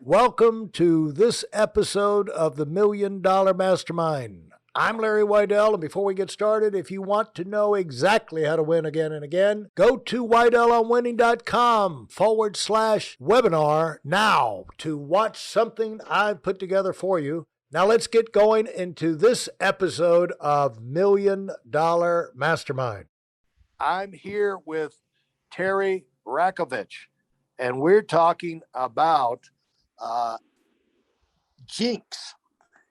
Welcome to this episode of the Million Dollar Mastermind. I'm Larry Weidel, and before we get started, if you want to know exactly how to win again and again, go to weidelonwinning.com/webinar now to watch something I've put together for you. Now let's get going into this episode of Million Dollar Mastermind. I'm here with Terri Rockovich, and we're talking about JINX.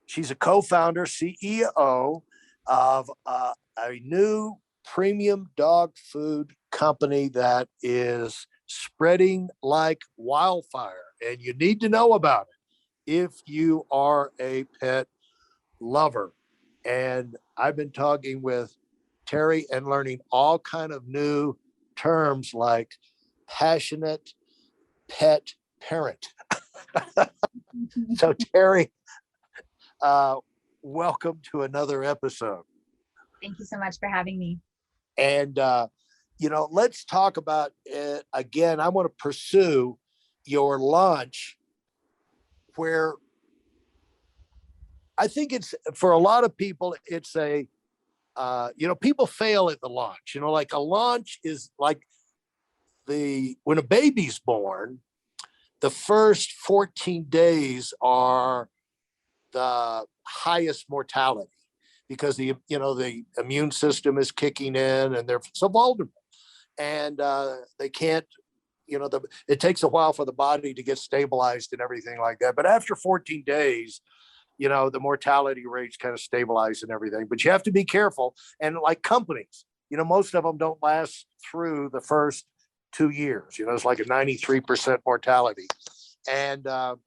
She's a co-founder, CEO of a new premium dog food company that is spreading like wildfire. And you need to know about it if you are a pet lover. And I've been talking with Terri and learning all kind of new terms like passionate pet parent. So Terri, welcome to another episode. Thank you so much for having me. And, let's talk about it again. I want to pursue your launch where I think it's, for a lot of people, it's people fail at the launch. Like a launch is like when a baby's born, the first 14 days are the highest mortality because the immune system is kicking in and they're so vulnerable, and they can't, it takes a while for the body to get stabilized and everything like that. But after 14 days, the mortality rates kind of stabilize and everything. But you have to be careful. And like companies, most of them don't last through the first 2 years. It's like a 93% mortality. And a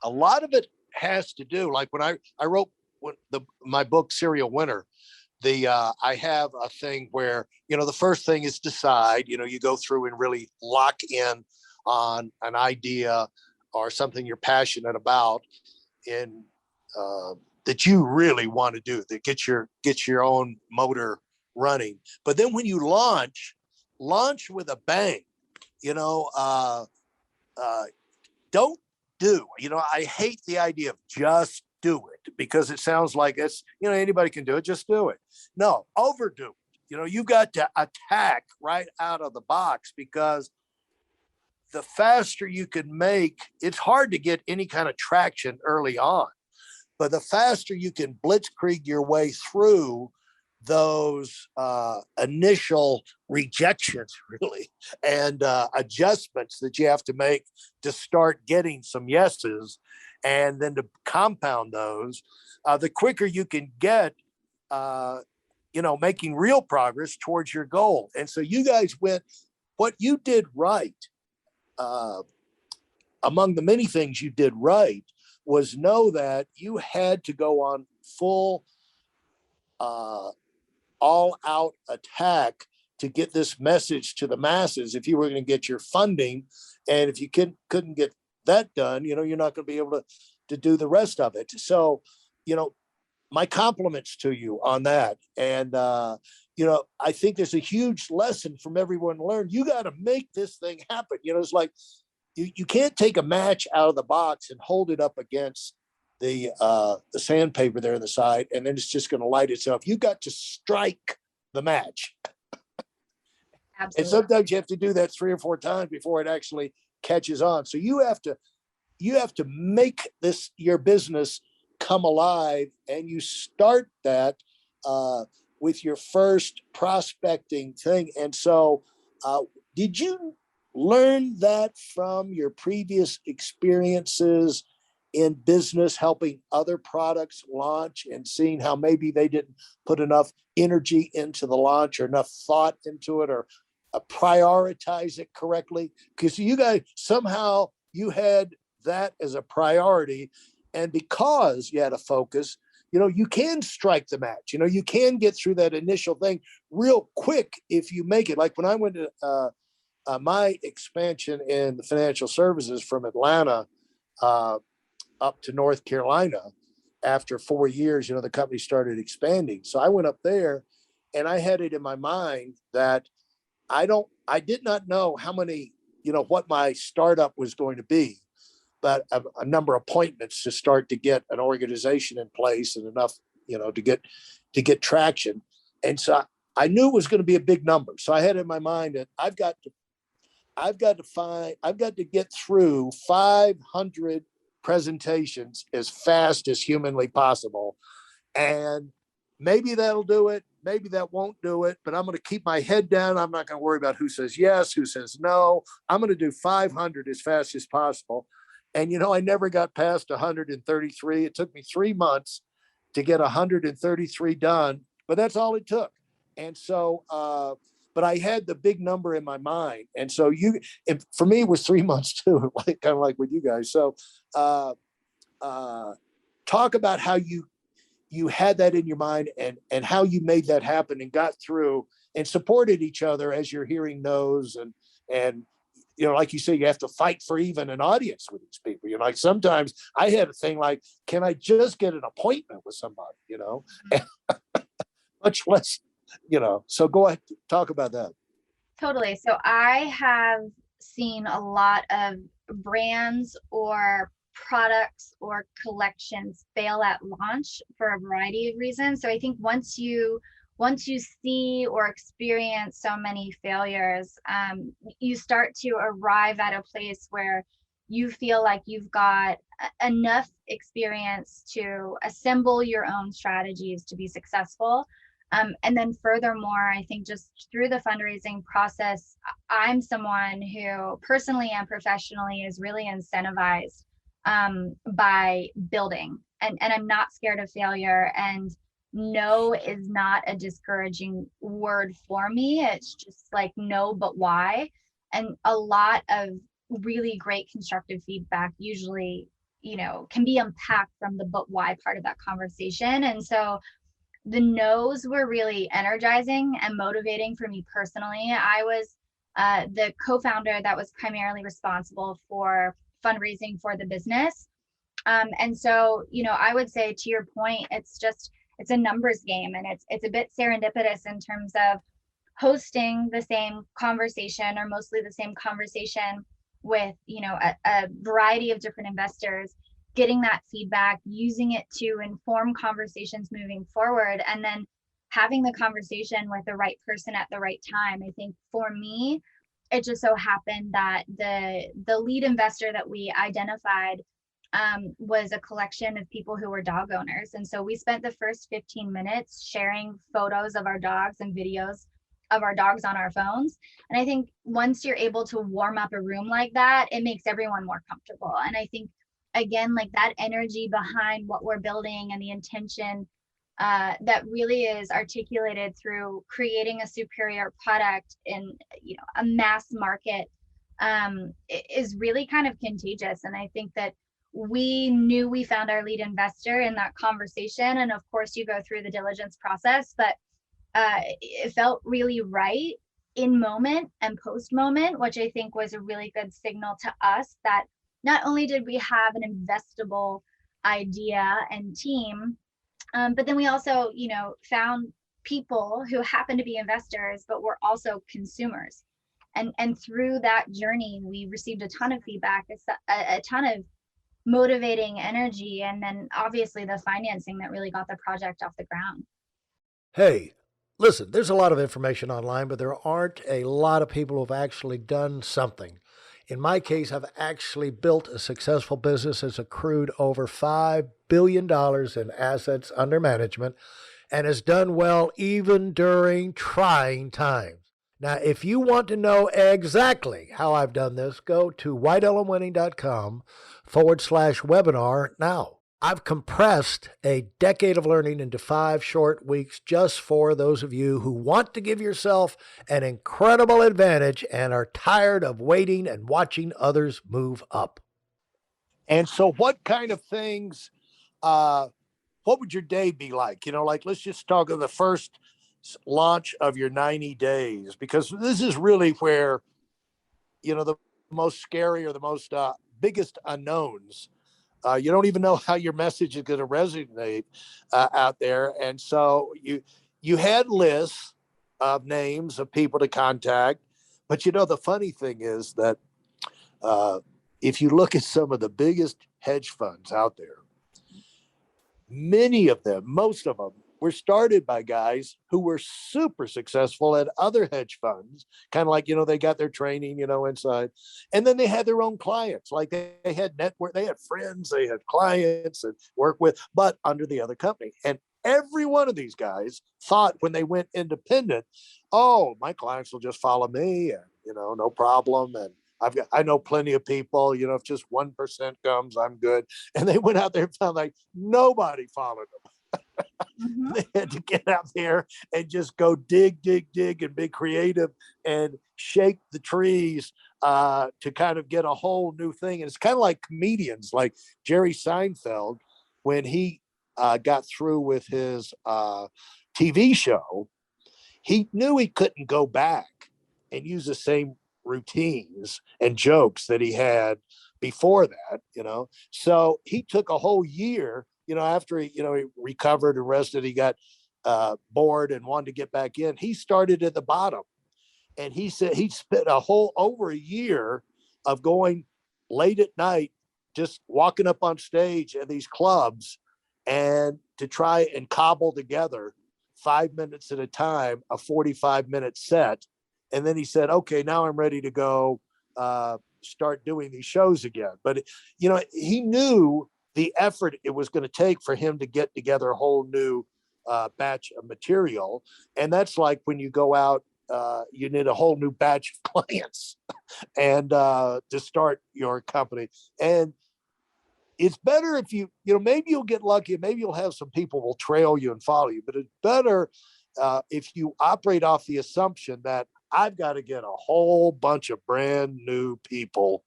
lot of it has to do, like when I wrote my book, Serial Winner, I have a thing where, the first thing is decide, you go through and really lock in on an idea or something you're passionate about in that you really want to do, that gets your own motor running. But then when you launch with a bang. Don't do. I hate the idea of just do it because it sounds like it's, anybody can do it, just do it. No, overdo it. You've got to attack right out of the box, because the faster you can make, it's hard to get any kind of traction early on, but the faster you can blitzkrieg your way through those initial rejections, really, and adjustments that you have to make to start getting some yeses, and then to compound those, the quicker you can get, making real progress towards your goal. And so you guys what you did right, among the many things you did right, was know that you had to go on full all-out attack to get this message to the masses if you were going to get your funding. And if you couldn't get that done, you're not going to be able to do the rest of it. So, my compliments to you on that. And, I think there's a huge lesson from everyone to learn. You got to make this thing happen. It's like you can't take a match out of the box and hold it up against the sandpaper there on the side, and then it's just going to light itself. You got to strike the match. Absolutely. And sometimes you have to do that 3 or 4 times before it actually catches on. So you have to make this, your business, come alive, and you start that with your first prospecting thing. And so did you learn that from your previous experiences in business, helping other products launch and seeing how maybe they didn't put enough energy into the launch or enough thought into it, or prioritize it correctly? Because you guys, somehow you had that as a priority, and because you had a focus, you can strike the match. You can get through that initial thing real quick if you make it. Like when I went to my expansion in the financial services from Atlanta up to North Carolina, after 4 years, the company started expanding. So I went up there, and I had it in my mind that I did not know how many, what my startup was going to be. but a number of appointments to start to get an organization in place and enough, to get traction. And so I knew it was going to be a big number. So I had in my mind that I've got to get through 500 presentations as fast as humanly possible. And maybe that'll do it. Maybe that won't do it, but I'm going to keep my head down. I'm not going to worry about who says yes, who says no. I'm going to do 500 as fast as possible. And, I never got past 133. It took me 3 months to get 133 done, but that's all it took. And so, but I had the big number in my mind. And so for me, it was 3 months too, kind of like with you guys. So talk about how you had that in your mind and how you made that happen and got through and supported each other as you're hearing no's and like you say, you have to fight for even an audience with these people. Like sometimes I had a thing like, can I just get an appointment with somebody, much less, so go ahead, talk about that. Totally. So I have seen a lot of brands or products or collections fail at launch for a variety of reasons. So I think once you see or experience so many failures, you start to arrive at a place where you feel like you've got enough experience to assemble your own strategies to be successful. And then furthermore, I think just through the fundraising process, I'm someone who personally and professionally is really incentivized by building. And I'm not scared of failure. And no is not a discouraging word for me. It's just like, no, but why? And a lot of really great constructive feedback usually, can be unpacked from the but why part of that conversation. And so the no's were really energizing and motivating for me personally. I was the co-founder that was primarily responsible for fundraising for the business. And so, I would say to your point, it's a numbers game, and it's a bit serendipitous in terms of hosting the same conversation or mostly the same conversation with, a variety of different investors, getting that feedback, using it to inform conversations moving forward, and then having the conversation with the right person at the right time. I think for me, it just so happened that the lead investor that we identified was a collection of people who were dog owners. And so we spent the first 15 minutes sharing photos of our dogs and videos of our dogs on our phones. And I think once you're able to warm up a room like that, it makes everyone more comfortable. And I think, again, like that energy behind what we're building and the intention that really is articulated through creating a superior product in a mass market is really kind of contagious. And I think that we knew we found our lead investor in that conversation. And of course, you go through the diligence process, but it felt really right in moment and post moment, which I think was a really good signal to us that not only did we have an investable idea and team, but then we also, found people who happen to be investors, but were also consumers. And through that journey, we received a ton of feedback, a ton of motivating energy, and then obviously the financing that really got the project off the ground. Hey, listen, there's a lot of information online, but there aren't a lot of people who've actually done something. In my case, I've actually built a successful business that's accrued over $5 billion in assets under management and has done well even during trying times. Now, if you want to know exactly how I've done this, go to whitelmwinning.com/webinar now. I've compressed a decade of learning into 5 short weeks just for those of you who want to give yourself an incredible advantage and are tired of waiting and watching others move up. And so what kind of things, what would your day be like? Like, let's just talk of the first launch of your 90 days, because this is really where, the most scary or the most biggest unknowns. You don't even know how your message is going to resonate out there. And so you had lists of names of people to contact. But the funny thing is that if you look at some of the biggest hedge funds out there, many of them, most of them, were started by guys who were super successful at other hedge funds, kind of like, they got their training, inside. And then they had their own clients, like they had network, they had friends, they had clients and work with, but under the other company. And every one of these guys thought when they went independent, oh, my clients will just follow me and, no problem. And I know plenty of people, if just 1% comes, I'm good. And they went out there and found like nobody followed them. Mhm. They had to get out there and just go dig, dig, dig and be creative and shake the trees to kind of get a whole new thing. And it's kind of like comedians like Jerry Seinfeld, when he got through with his TV show, he knew he couldn't go back and use the same routines and jokes that he had before that. So he took a whole year, after he recovered and rested, he got bored and wanted to get back in. He started at the bottom, and he said he spent a whole over a year of going late at night, just walking up on stage at these clubs and to try and cobble together 5 minutes at a time, a 45-minute set. And then he said, okay, now I'm ready to go start doing these shows again. But, he knew the effort it was going to take for him to get together a whole new batch of material. And that's like when you go out, you need a whole new batch of clients and to start your company. And it's better if maybe you'll get lucky and maybe you'll have some people will trail you and follow you, but it's better if you operate off the assumption that I've got to get a whole bunch of brand new people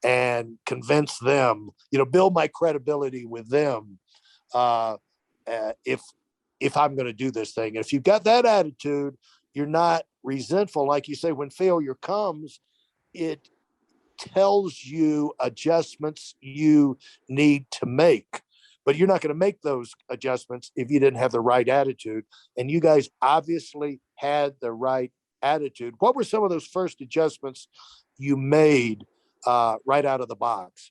and convince them, build my credibility with them uh, if I'm going to do this thing. And if you've got that attitude, you're not resentful. Like you say, when failure comes, it tells you adjustments you need to make. But you're not going to make those adjustments if you didn't have the right attitude. And you guys obviously had the right attitude. What were some of those first adjustments you made right out of the box?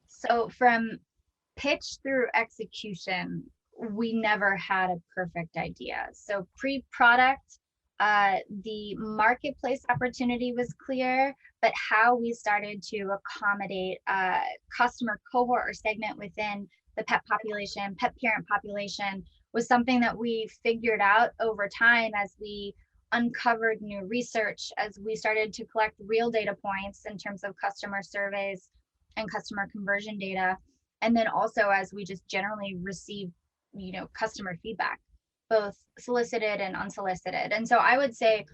So from pitch through execution, we never had a perfect idea. So pre-product, the marketplace opportunity was clear, but how we started to accommodate a customer cohort or segment within the pet population, pet parent population, was something that we figured out over time as we uncovered new research, as we started to collect real data points in terms of customer surveys and customer conversion data. And then also as we just generally receive, customer feedback, both solicited and unsolicited. And so I would say,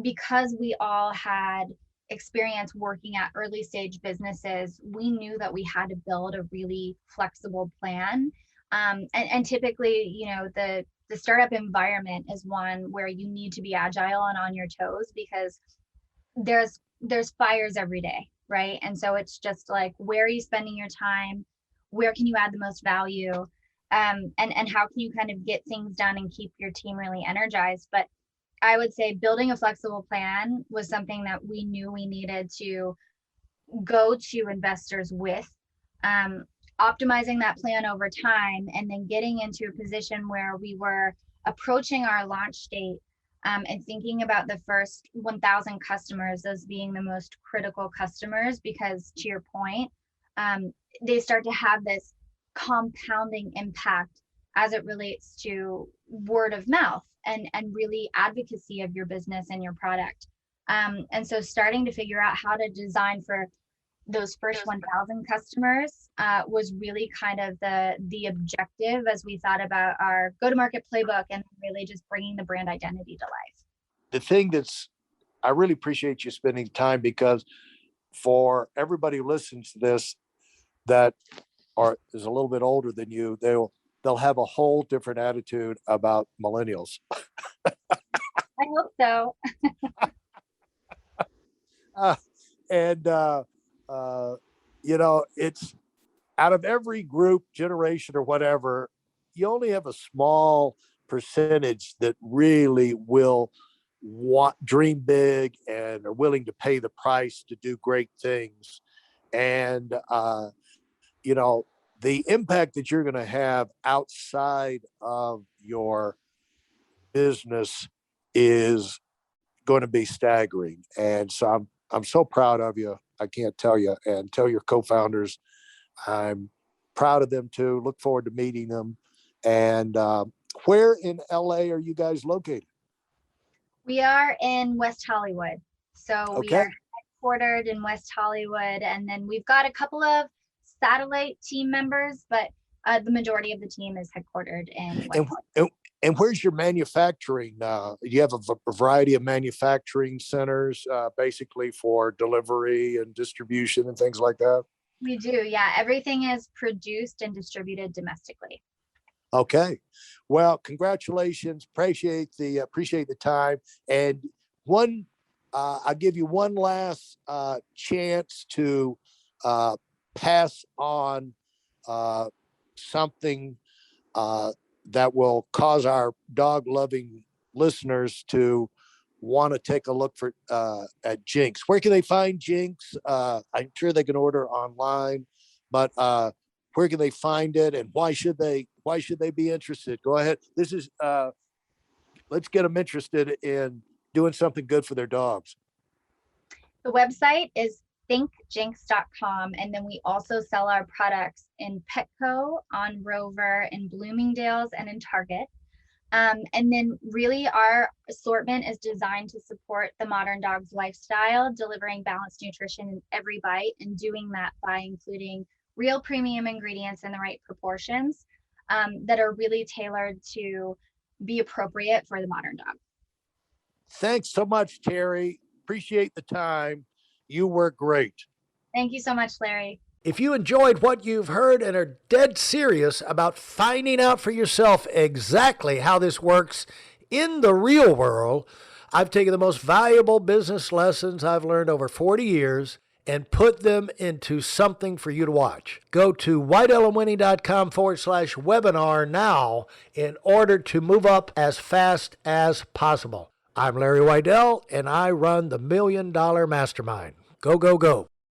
because we all had experience working at early stage businesses, we knew that we had to build a really flexible plan. And typically, the startup environment is one where you need to be agile and on your toes, because there's fires every day, right? And so it's just like, where are you spending your time? Where can you add the most value? And how can you kind of get things done and keep your team really energized? But I would say building a flexible plan was something that we knew we needed to go to investors with, optimizing that plan over time, and then getting into a position where we were approaching our launch date, and thinking about the first 1,000 customers as being the most critical customers, because to your point, they start to have this compounding impact as it relates to word of mouth and really advocacy of your business and your product. And so starting to figure out how to design for those first 1,000 customers was really kind of the objective as we thought about our go-to-market playbook, and really just bringing the brand identity to life. The thing I really appreciate you spending time, because for everybody who listens to this that is a little bit older than you, they'll have a whole different attitude about millennials. I hope so. And it's out of every group, generation, or whatever, you only have a small percentage that really will dream big and are willing to pay the price to do great things. And, the impact that you're going to have outside of your business is going to be staggering. And so I'm so proud of you. I can't tell you, and tell your co-founders I'm proud of them too. Look forward to meeting them. And where in LA are you guys located? We are in West Hollywood. So we Okay. are headquartered in West Hollywood, and then we've got a couple of satellite team members, but the majority of the team is headquartered in West And, Hollywood. and where's your manufacturing? You have a variety of manufacturing centers, basically for delivery and distribution and things like that. We do, yeah. Everything is produced and distributed domestically. Okay. Well, congratulations. Appreciate the time. And I'll give you one last chance to pass on something that will cause our dog loving listeners to want to take a look at JINX. Where can they find JINX? I'm sure they can order online, but where can they find it, and why should they be interested? Go ahead. This is let's get them interested in doing something good for their dogs. The website is thinkjinx.com, and then we also sell our products in Petco, on Rover, in Bloomingdale's, and in Target. And then really our assortment is designed to support the modern dog's lifestyle, delivering balanced nutrition in every bite, and doing that by including real premium ingredients in the right proportions that are really tailored to be appropriate for the modern dog. Thanks so much, Terri. Appreciate the time. You work great. Thank you so much, Larry. If you enjoyed what you've heard and are dead serious about finding out for yourself exactly how this works in the real world, I've taken the most valuable business lessons I've learned over 40 years and put them into something for you to watch. Go to whiteelementary.com/webinar now in order to move up as fast as possible. I'm Larry Weidel, and I run the $1 Million Mastermind. Go, go, go.